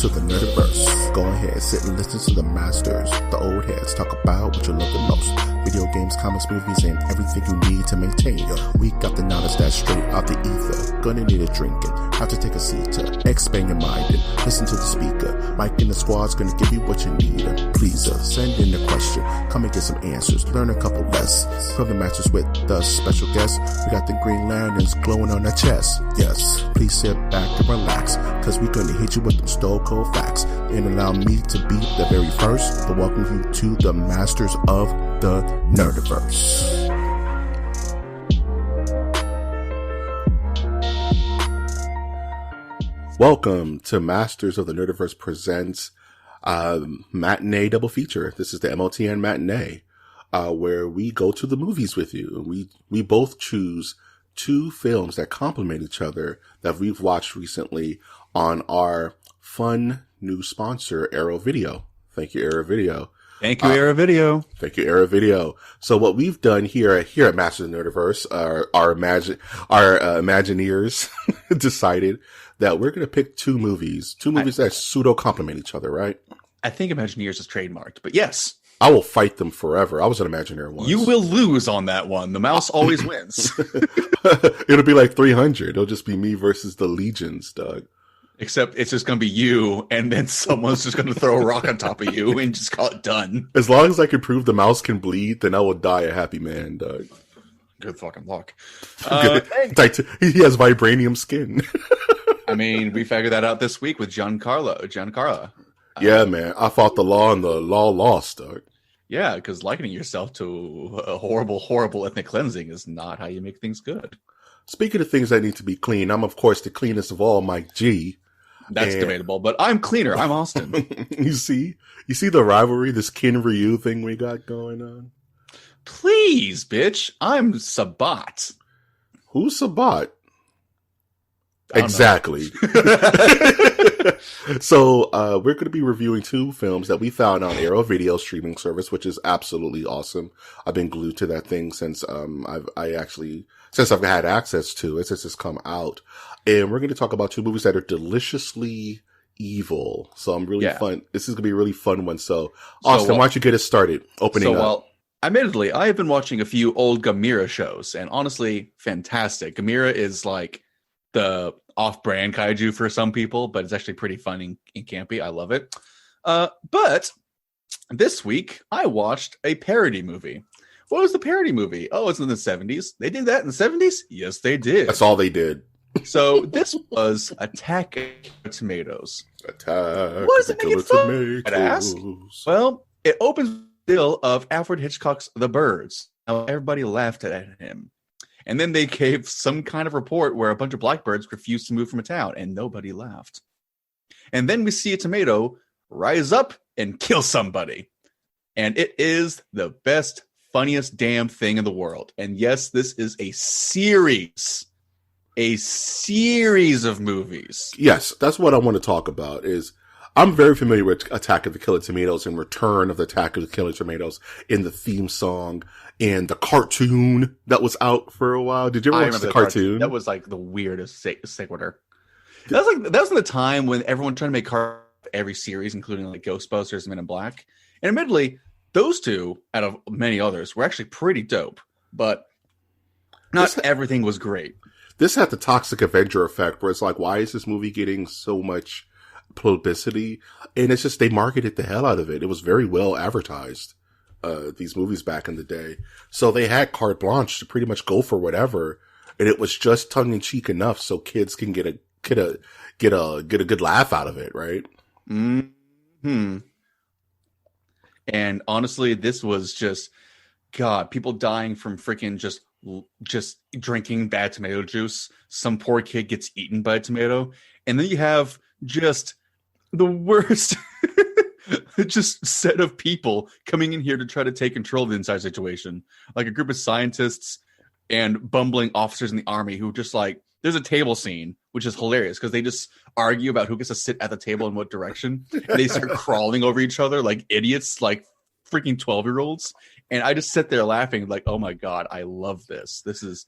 to the Nerdiverse. Go ahead, sit and listen to the masters, the old heads, talk about what you love the most. Video games, comics, movies, and everything you need to maintain your week. Got the knowledge that's straight out the ether. Gonna need a drink and have to take a seat to expand your mind and listen to the speaker. Mike and the squad's gonna give you what you need. Please send in the question, come and get some answers, learn a couple lessons from the masters with the special guests. We got the Green Lanterns glowing on their chest. Yes, please sit back and relax, cause we're gonna hit you with them stone cold facts. And allow me to be the very first to welcome you to the masters of the Nerdiverse. Welcome to Masters of the Nerdiverse presents Matinee Double Feature. This is the MOTN Matinee, where we go to the movies with you. We both choose two films that complement each other that we've watched recently on our fun new sponsor, Arrow Video. Thank you, Arrow Video. Thank you, Arrow Video. Thank you, Arrow Video. So what we've done here at Masters of the Nerdiverse, our Imagineers decided that we're going to pick two movies that pseudo complement each other, right? I think Imagineers is trademarked, but yes. I will fight them forever. I was an Imagineer once. You will lose on that one. The mouse always wins. It'll be like 300. It'll just be me versus the legions, Doug. Except it's just going to be you, and then someone's just going to throw a rock on top of you and just call it done. As long as I can prove the mouse can bleed, then I will die a happy man, Doug. Good fucking luck. He has vibranium skin. I mean, we figured that out this week with Giancarlo. Yeah, man. I fought the law and the law lost, Doug. Yeah, because likening yourself to a horrible ethnic cleansing is not how you make things good. Speaking of things that need to be clean, I'm, of course, the cleanest of all, Mike G. That's debatable, but I'm cleaner. I'm Austin. You see the rivalry, this Kin Ryu thing we got going on? Please, bitch. I'm Sabat. Who's Sabat? Exactly. So we're going to be reviewing two films that we found on Arrow Video streaming service, which is absolutely awesome. I've been glued to that thing since I've had access to it, since it's come out. And we're going to talk about two movies that are deliciously evil. So I'm really fun. This is going to be a really fun one. So Austin, why don't you get us started opening up? Well, admittedly, I have been watching a few old Gamera shows, and honestly, fantastic. Gamera is like the off-brand kaiju for some people, but it's actually pretty fun and campy. I love it. But this week, I watched a parody movie. What was the parody movie? Oh, it's in the 70s. They did that in the 70s? Yes, they did. That's all they did. So this was Attack of Tomatoes. Attack what does it make it fun? Tomatoes. I'd ask. Well, it opens the deal of Alfred Hitchcock's The Birds. Now, everybody laughed at him. And then they gave some kind of report where a bunch of blackbirds refused to move from a town, and nobody laughed. And then we see a tomato rise up and kill somebody. And it is the best, funniest damn thing in the world. And yes, this is a series of movies. Yes, that's what I want to talk about. Is I'm very familiar with Attack of the Killer Tomatoes and Return of the Attack of the Killer Tomatoes in the theme song and the cartoon that was out for a while. Did you ever watch the cartoon? That was like the weirdest sequitur. That was in the time when everyone tried to make every series, including like Ghostbusters and Men in Black. And admittedly, those two, out of many others, were actually pretty dope. But not everything was great. This had the Toxic Avenger effect, where it's like, why is this movie getting so much publicity? And it's just, they marketed the hell out of it. It was very well advertised, these movies back in the day. So they had carte blanche to pretty much go for whatever. And it was just tongue in cheek enough so kids can get a good laugh out of it, right? Hmm. And honestly, this was just, God, people dying from freaking just drinking bad tomato juice. Some poor kid gets eaten by a tomato. And then you have just the worst just set of people coming in here to try to take control of the entire situation. Like a group of scientists and bumbling officers in the army who just like, there's a table scene, which is hilarious because they just argue about who gets to sit at the table in what direction. And they start crawling over each other like idiots, like freaking 12-year-olds. And I just sit there laughing like, oh my God, I love this. This is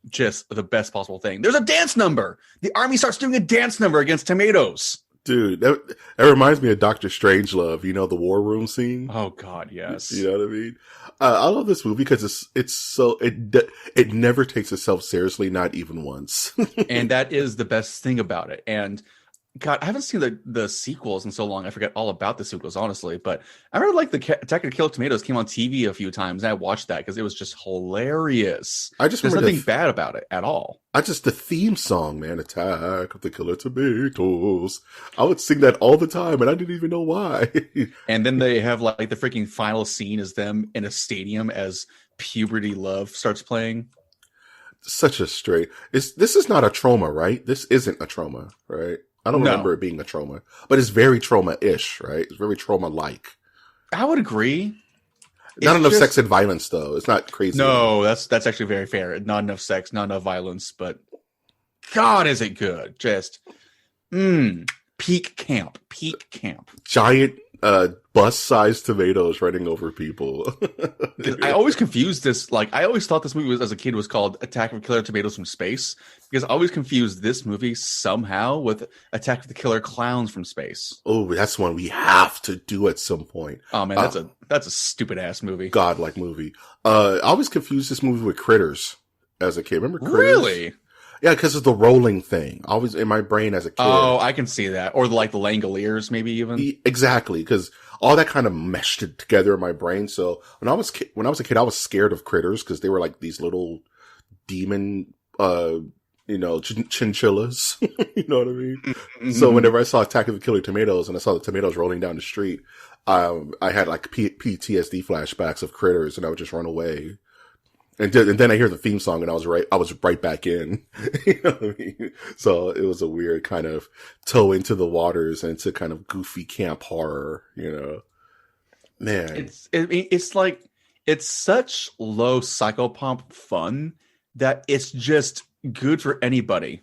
just the best possible thing. There's a dance number. The army starts doing a dance number against tomatoes. Dude, that reminds me of Doctor Strangelove, you know, the war room scene. Oh God, yes. You know what I mean? I love this movie because it never takes itself seriously, not even once. And that is the best thing about it. And God, I haven't seen the sequels in so long. I forget all about the sequels, honestly. But I remember like the Attack of the Killer Tomatoes came on TV a few times, and I watched that because it was just hilarious. There's nothing bad about it at all. The theme song, man, Attack of the Killer Tomatoes. I would sing that all the time, and I didn't even know why. And then they have like the freaking final scene is them in a stadium as Puberty Love starts playing. Such a straight. This is not a trauma, right? This isn't a trauma, right? I don't remember it being a trauma, but it's very trauma-ish, right? It's very trauma-like. I would agree. Not enough sex and violence, though. It's not crazy. No, that's actually very fair. Not enough sex, not enough violence, but God, is it good? Just peak camp. Giant bus-sized tomatoes running over people. I always confused this. Like, I always thought this movie as a kid was called Attack of the Killer Tomatoes from Space, because I always confused this movie somehow with Attack of the Killer Clowns from Space. Oh, that's one we have to do at some point. Oh man, that's a stupid ass movie. Godlike movie. I always confused this movie with Critters as a kid. Remember Critters? Really? Yeah, because of the rolling thing. Always in my brain as a kid. Oh, I can see that. Or like the Langoliers, maybe even. Exactly, because all that kind of meshed it together in my brain. So when I was a kid, I was scared of critters because they were like these little demon, chinchillas. You know what I mean? Mm-hmm. So whenever I saw Attack of the Killer Tomatoes and I saw the tomatoes rolling down the street, I had like PTSD flashbacks of critters, and I would just run away. And then I hear the theme song, and I was right back in. You know what I mean? So it was a weird kind of toe into the waters into kind of goofy camp horror, you know. Man, it's like it's such low psychopomp fun that it's just good for anybody.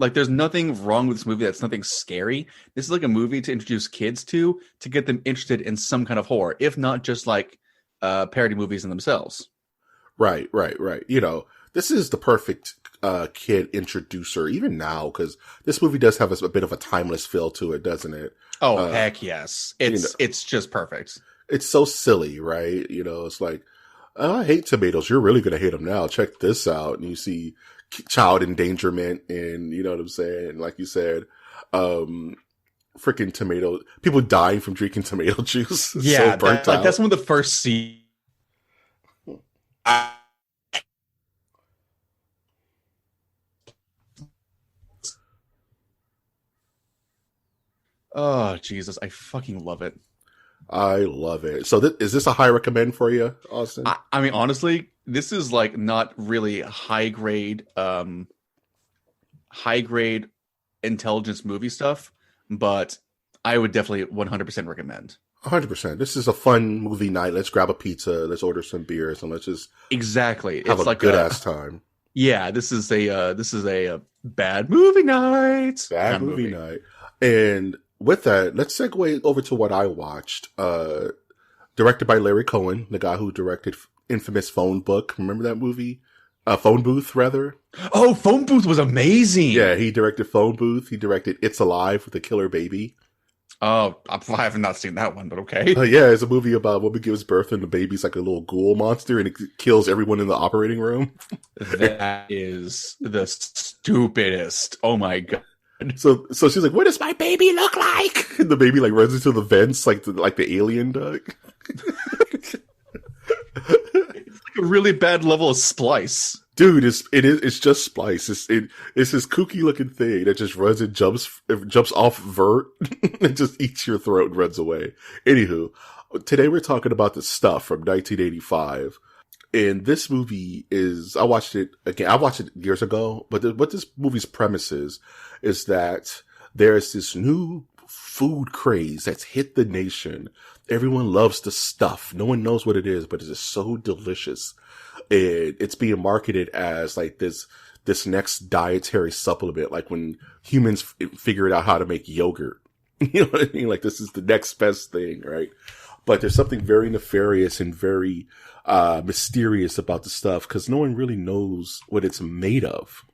Like, there's nothing wrong with this movie. That's nothing scary. This is like a movie to introduce kids to get them interested in some kind of horror, if not just like parody movies in themselves. Right. You know, this is the perfect kid introducer, even now, because this movie does have a bit of a timeless feel to it, doesn't it? Oh, heck yes. It's just perfect. It's so silly, right? You know, it's like, oh, I hate tomatoes. You're really going to hate them now. Check this out. And you see child endangerment and, you know what I'm saying? Like you said, freaking tomato, people dying from drinking tomato juice. Yeah, so that's one of the first scenes. Oh, Jesus. I fucking love it. I love it. So is this a high recommend for you, Austin? I mean, honestly, this is like not really high grade intelligence movie stuff, but I would definitely 100% recommend. 100%. This is a fun movie night. Let's grab a pizza. Let's order some beers, and let's just exactly have a good ass time. Yeah, this is a bad movie night. Bad movie night. And with that, let's segue over to what I watched. Directed by Larry Cohen, the guy who directed infamous Phone Book. Remember that movie? Phone Booth, rather. Oh, Phone Booth was amazing. Yeah, he directed Phone Booth. He directed It's Alive with the Killer Baby. Oh, I have not seen that one, but okay. Yeah, it's a movie about a woman gives birth and the baby's like a little ghoul monster and it kills everyone in the operating room. That is the stupidest. Oh my God. So she's like, what does my baby look like? And the baby like runs into the vents like the alien duck. It's like a really bad level of Splice. Dude, it's just Splice. It's this kooky looking thing that just runs and jumps off vert and just eats your throat and runs away. Anywho, today we're talking about The Stuff from 1985. And this movie I watched it again. I watched it years ago, but what this movie's premise is that there's this new food craze that's hit the nation. Everyone loves the stuff. No one knows what it is, but it is so delicious. It's being marketed as like this next dietary supplement, like when humans figured out how to make yogurt. You know what I mean? Like this is the next best thing, right? But there's something very nefarious and very mysterious about the stuff because no one really knows what it's made of.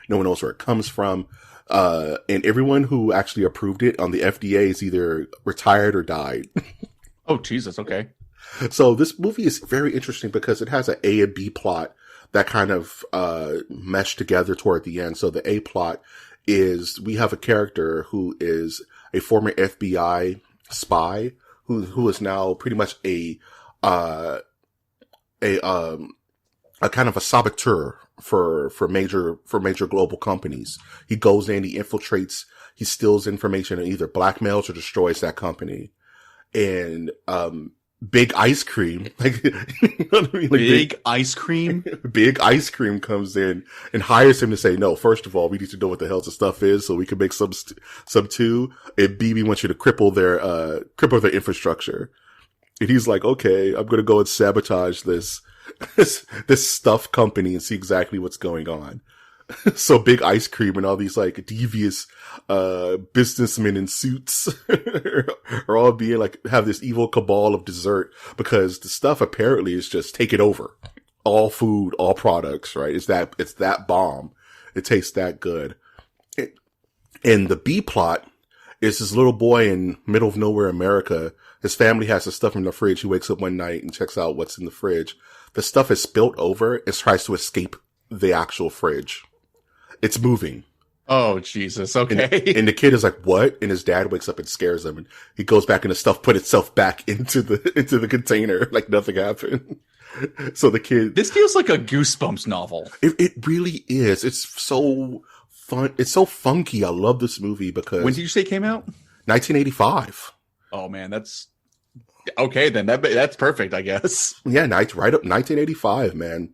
No one knows where it comes from. And everyone who actually approved it on the FDA is either retired or died. Oh, Jesus. Okay. So this movie is very interesting because it has an A and B plot that kind of mesh together toward the end. So the A plot is we have a character who is a former FBI spy who is now pretty much a kind of a saboteur for major global companies. He goes in, he infiltrates, he steals information and either blackmails or destroys that company. And Big Ice Cream, like, you know what I mean? Like Big Ice Cream? Big Ice Cream comes in and hires him to say, no, first of all, we need to know what the hell the stuff is so we can make some too. And B, we want you to cripple their infrastructure. And he's like, okay, I'm going to go and sabotage this stuff company and see exactly what's going on. So Big Ice Cream and all these like devious, businessmen in suits are all being like, have this evil cabal of dessert because the stuff apparently is just taking over all food, all products, right? It's that bomb. It tastes that good. And the B plot is this little boy in middle of nowhere America. His family has the stuff in the fridge. He wakes up one night and checks out what's in the fridge. The stuff is spilt over and tries to escape the actual fridge. It's moving. Oh, Jesus. Okay. And the kid is like, what? And his dad wakes up and scares him. And he goes back and the stuff put itself back into the container like nothing happened. So the kid. This feels like a Goosebumps novel. It really is. It's so fun. It's so funky. I love this movie because. When did you say it came out? 1985. Oh, man. That's. Okay, then that's perfect, I guess. Yeah, right up 1985, man.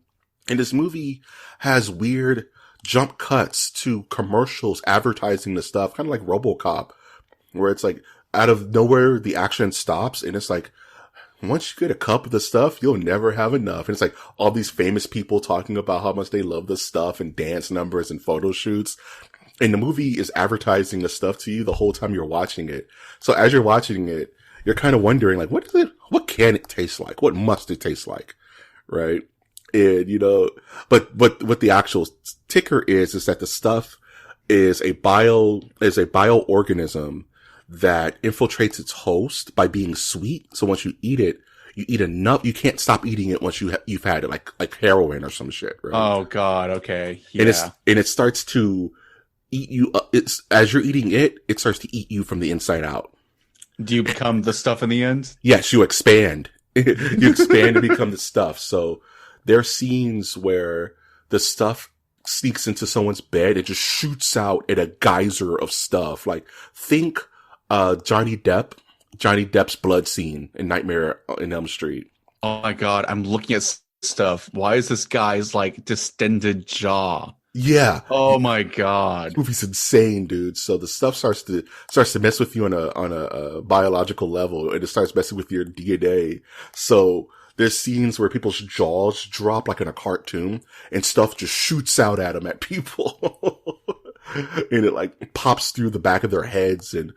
And this movie has weird jump cuts to commercials advertising the stuff, kind of like RoboCop, where it's like out of nowhere the action stops and it's like, once you get a cup of the stuff, you'll never have enough. And it's like all these famous people talking about how much they love the stuff and dance numbers and photo shoots. And the movie is advertising the stuff to you the whole time you're watching it. So as you're watching it, you're kind of wondering like, what can it taste like? What must it taste like? Right. And, you know, but what the actual ticker is that the stuff is a bioorganism that infiltrates its host by being sweet. So once you eat it, you eat enough, you can't stop eating it once you've had it, like heroin or some shit, right? Oh God. Okay. Yeah. And it starts to eat you, as you're eating it, it starts to eat you from the inside out. Do you become the stuff in the end? Yes, you expand. You expand to become the stuff. So there are scenes where the stuff sneaks into someone's bed and just shoots out at a geyser of stuff. Like, think, Johnny Depp's blood scene in Nightmare on Elm Street. Oh my God. I'm looking at stuff. Why is this guy's like distended jaw? Yeah. Oh my God. This movie's insane, dude. So the stuff starts to mess with you on a biological level, and it starts messing with your DNA. So there's scenes where people's jaws drop like in a cartoon and stuff just shoots out at them at people. And it like pops through the back of their heads, and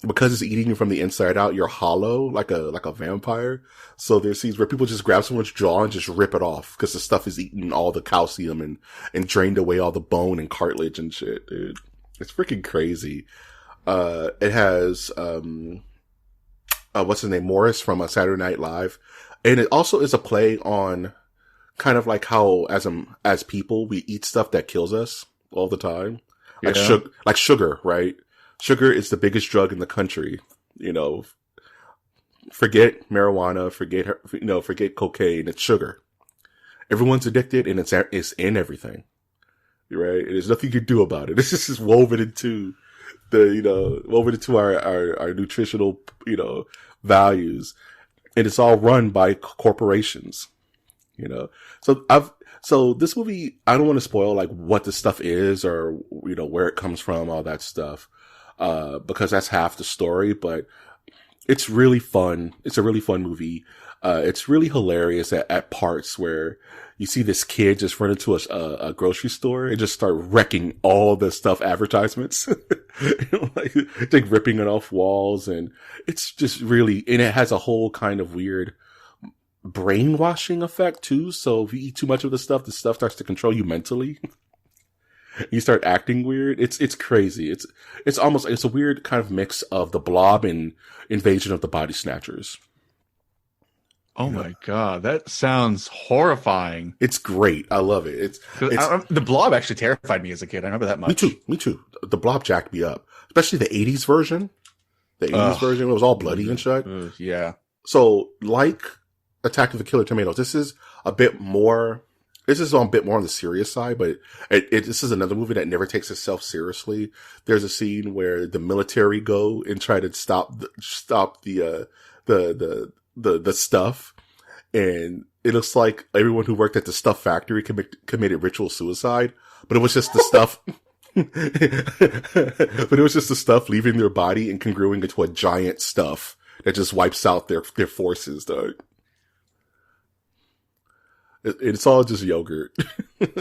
because it's eating you from the inside out, you're hollow like a vampire. So there's scenes where people just grab someone's jaw and just rip it off because the stuff is eating all the calcium and drained away all the bone and cartilage and shit, dude. It's freaking crazy. It has, what's his name? Morris from Saturday Night Live. And it also is a play on kind of like how as people, we eat stuff that kills us all the time. Yeah. Like sugar, right? Sugar is the biggest drug in the country. You know, forget marijuana, forget cocaine. It's sugar. Everyone's addicted, and it's in everything. Right? There's nothing you can do about it. It's just woven into our nutritional, values, and it's all run by corporations. So this movie, I don't want to spoil like what the stuff is or, where it comes from, all that stuff. Because that's half the story, but it's really fun. It's a really fun movie. It's really hilarious at parts where you see this kid just run into a grocery store and just start wrecking all the stuff advertisements, like ripping it off walls. And it's just really, and it has a whole kind of weird brainwashing effect too. So if you eat too much of the stuff starts to control you mentally. You start acting weird. It's crazy. It's almost, it's a weird kind of mix of the Blob and Invasion of the Body Snatchers. Oh my God, that sounds horrifying. It's great. I love it. The Blob actually terrified me as a kid. I remember that much. Me too. The Blob jacked me up, especially the 80s version. The 80s version was all bloody and shit. Yeah. So, like Attack of the Killer Tomatoes, this is a bit more. This is a bit more on the serious side, but this is another movie that never takes itself seriously. There's a scene where the military go and try to stop the stuff, and it looks like everyone who worked at the stuff factory committed ritual suicide, but it was just the stuff. But it was just the stuff leaving their body and congruing into a giant stuff that just wipes out their forces, dog. It's all just yogurt,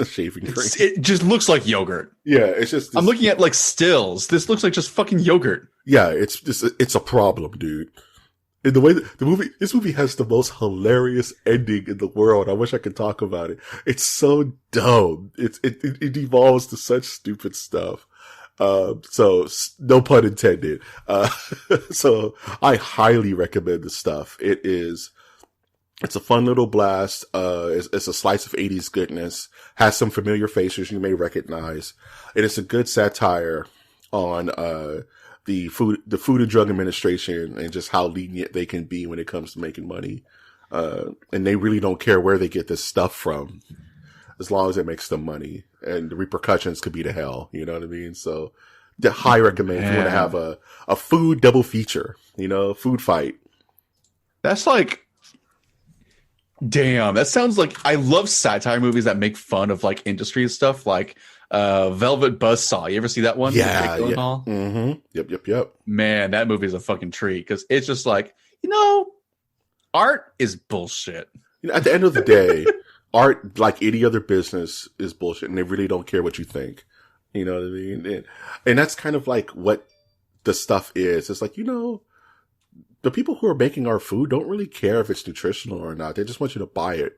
shaving cream. It just looks like yogurt. Yeah, it's just. I'm looking at like stills. This looks like just fucking yogurt. Yeah, it's a problem, dude. In the way this movie has the most hilarious ending in the world. I wish I could talk about it. It's so dumb. It evolves to such stupid stuff. So no pun intended. So I highly recommend the stuff. It's a fun little blast. It's a slice of 80s goodness. Has some familiar faces you may recognize. It is a good satire on, the Food and Drug Administration and just how lenient they can be when it comes to making money. And they really don't care where they get this stuff from, as long as it makes them money. And the repercussions could be to hell. You know what I mean? So, the high recommend if you want to have a food double feature, food fight. That's like, damn, that sounds like, I love satire movies that make fun of like industry and stuff, like Velvet Buzzsaw. You ever see that one? Yeah. Mm-hmm. Yep. Man, that movie is a fucking treat because it's just like, art is bullshit. At the end of the day, art, like any other business, is bullshit, and they really don't care what you think. You know what I mean? And that's kind of like what the stuff is. It's like, the people who are making our food don't really care if it's nutritional or not. They just want you to buy it.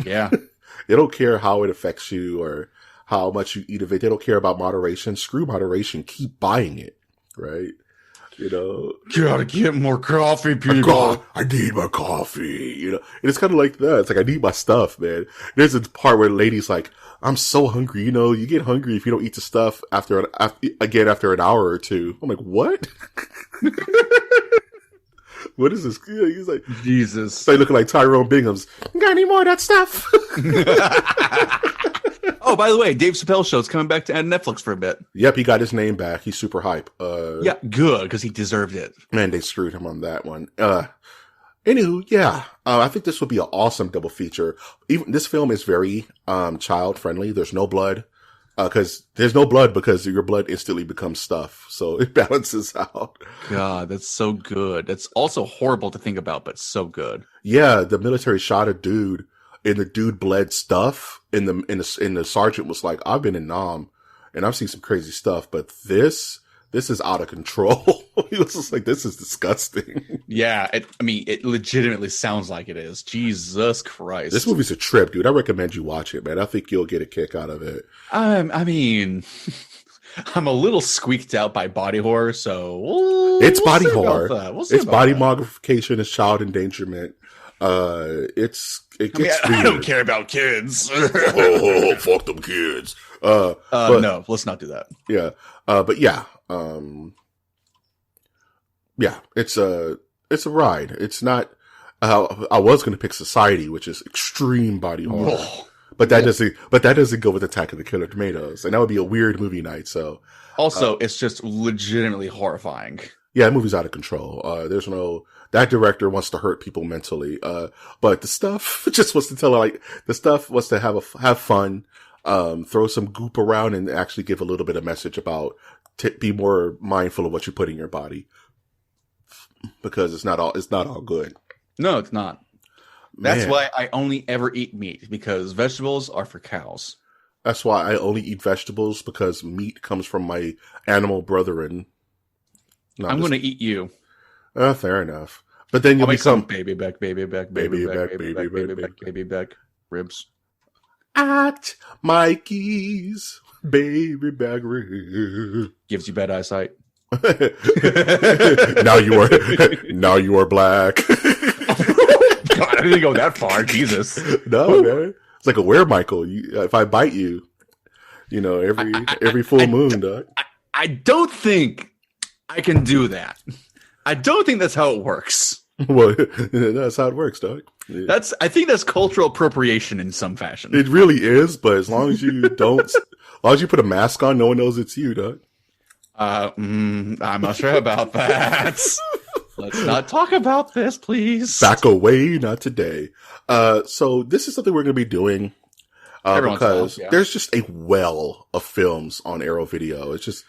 Yeah. They don't care how it affects you or how much you eat of it. They don't care about moderation. Screw moderation. Keep buying it. Right? Gotta get more coffee, people. I need my coffee. And it's kind of like that. It's like, I need my stuff, man. There's a part where the lady's like, I'm so hungry. You get hungry if you don't eat the stuff after an hour or two. I'm like, what? What is this? He's like, Jesus. It's like looking like Tyrone Bingham's. Got any more of that stuff? Oh, by the way, Dave Chappelle's show's coming back to Netflix for a bit. Yep, he got his name back. He's super hype. Yeah, good, because he deserved it. Man, they screwed him on that one. Anywho, yeah, I think this would be an awesome double feature. Even this film is very child friendly. There's no blood. Because there's no blood because your blood instantly becomes stuff. So it balances out. God, that's so good. That's also horrible to think about, but so good. Yeah, the military shot a dude and the dude bled stuff. And the sergeant was like, I've been in Nam and I've seen some crazy stuff, but this is out of control. He was just like, this is disgusting. Yeah, it legitimately sounds like it is. Jesus Christ. This movie's a trip, dude. I recommend you watch it, man. I think you'll get a kick out of it. I'm a little squeaked out by body horror, so it's body horror. It's body that. modification. It's child endangerment. It gets weird. I don't care about kids. Oh, fuck them kids. No, let's not do that. Yeah. But yeah. Yeah, it's a ride. It's not, I was going to pick Society, which is extreme body horror, but that doesn't go with Attack of the Killer Tomatoes. And that would be a weird movie night. So also, it's just legitimately horrifying. Yeah, that movie's out of control. That director wants to hurt people mentally. But the stuff just wants to wants to have fun, throw some goop around and actually give a little bit of message about be more mindful of what you put in your body, because it's not all good. No, it's not. That's why I only ever eat meat, because vegetables are for cows. That's why I only eat vegetables, because meat comes from my animal brethren. I'm going to eat you. Fair enough. But then you become baby back, ribs. At Mikey's Baby Back Rib. Gives you bad eyesight. Now you are black. God, I didn't go that far. Jesus. No, man. It's like a were-Michael. If I bite you, every full moon, dog. I don't think I can do that. I don't think that's how it works. Well, that's how it works, dog. I think that's cultural appropriation in some fashion. It really is, but as long as you put a mask on, no one knows it's you, dog. I'm not sure about that. Let's not talk about this, please. Back away, not today. So this is something we're going to be doing because there's just a well of films on Arrow Video. It's just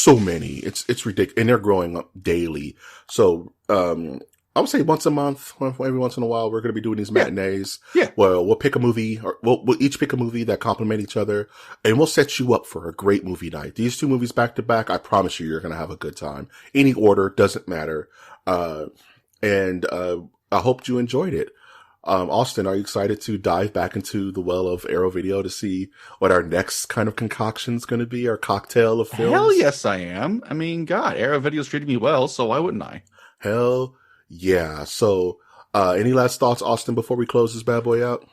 so many. It's ridiculous, and they're growing up daily. So I would say once a month, every once in a while, we're going to be doing these matinees. Yeah. Well, we'll pick a movie, or we'll each pick a movie that complement each other, and we'll set you up for a great movie night. These two movies back to back, I promise you're going to have a good time. Any order doesn't matter. And I hope you enjoyed it. Austin, are you excited to dive back into the well of Arrow Video to see what our next kind of concoction is going to be, our cocktail of films? Hell yes, I am. I mean, God, Arrow Video's treated me well, so why wouldn't I? Hell yeah. So, any last thoughts, Austin, before we close this bad boy out?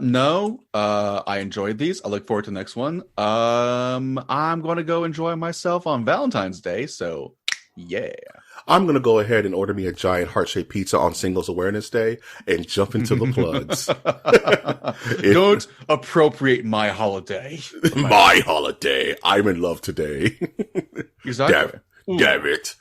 No. I enjoyed these. I look forward to the next one. I'm going to go enjoy myself on Valentine's Day, so yeah. I'm going to go ahead and order me a giant heart-shaped pizza on Singles Awareness Day and jump into the plugs. Don't appropriate my holiday. My holiday. I'm in love today. Exactly. Damn it.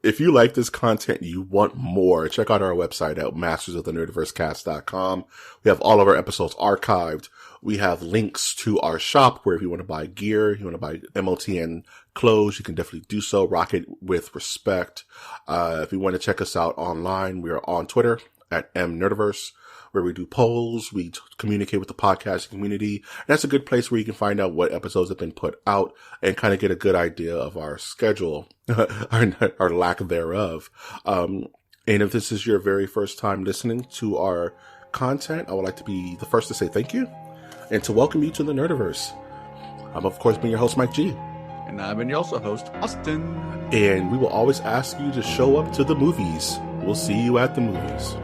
If you like this content and you want more, check out our website at mastersofthenerdversecast.com. We have all of our episodes archived. We have links to our shop where if you want to buy gear, you want to buy MOTN clothes, you can definitely do so. Rock it with respect. If you want to check us out online, we are on Twitter at mnerdiverse, where we do polls. We communicate with the podcast community. And that's a good place where you can find out what episodes have been put out and kind of get a good idea of our schedule, our lack thereof. And if this is your very first time listening to our content, I would like to be the first to say thank you and to welcome you to the Nerdiverse. I'm, of course, being your host, Mike G. And I'm your also host, Austin. And we will always ask you to show up to the movies. We'll see you at the movies.